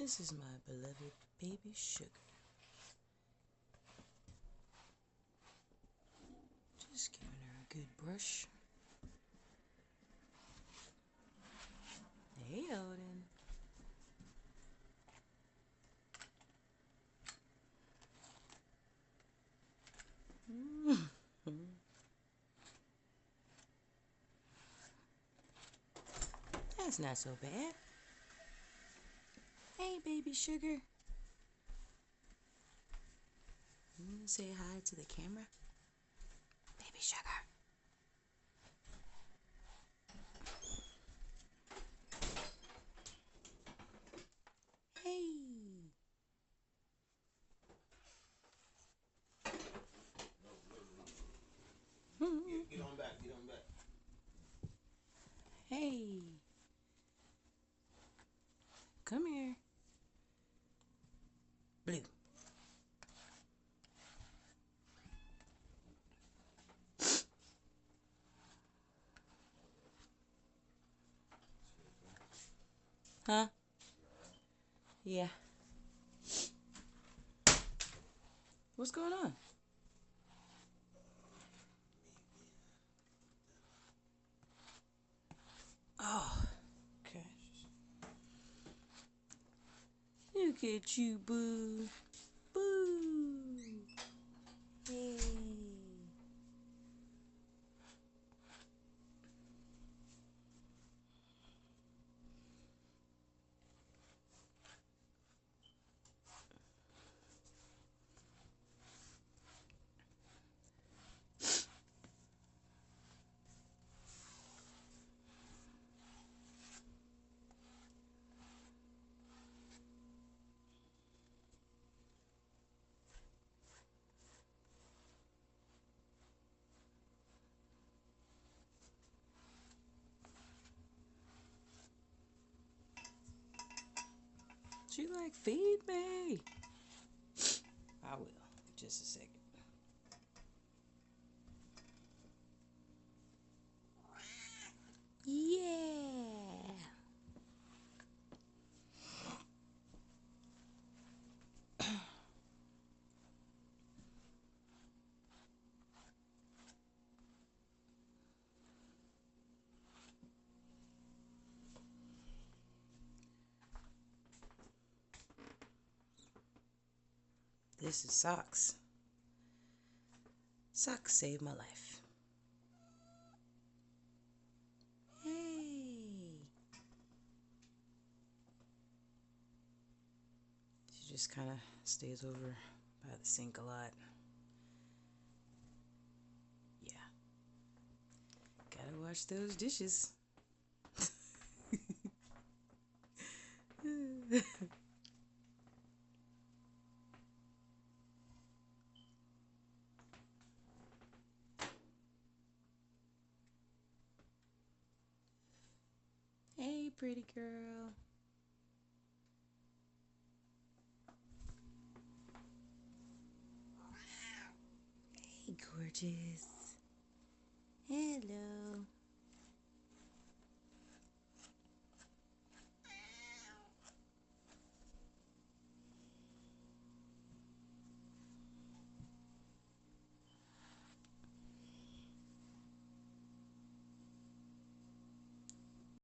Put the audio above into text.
This is my beloved baby Sugar. Just giving her a good brush. Hey, Odin. That's not so bad. Hey, baby Sugar. You want to say hi to the camera? Baby Sugar. Hey. Get on back, get on back. Hey. Come here. Blue. Huh? Yeah. What's going on? Oh, okay. Look at you, boo. Boo. Hey. She like, feed me. I will. Just a second. Yeah. This is Socks. Socks saved my life. Hey. She just kind of stays over by the sink a lot. Yeah. Gotta wash those dishes. Hey, pretty girl. Hey, gorgeous. Hello.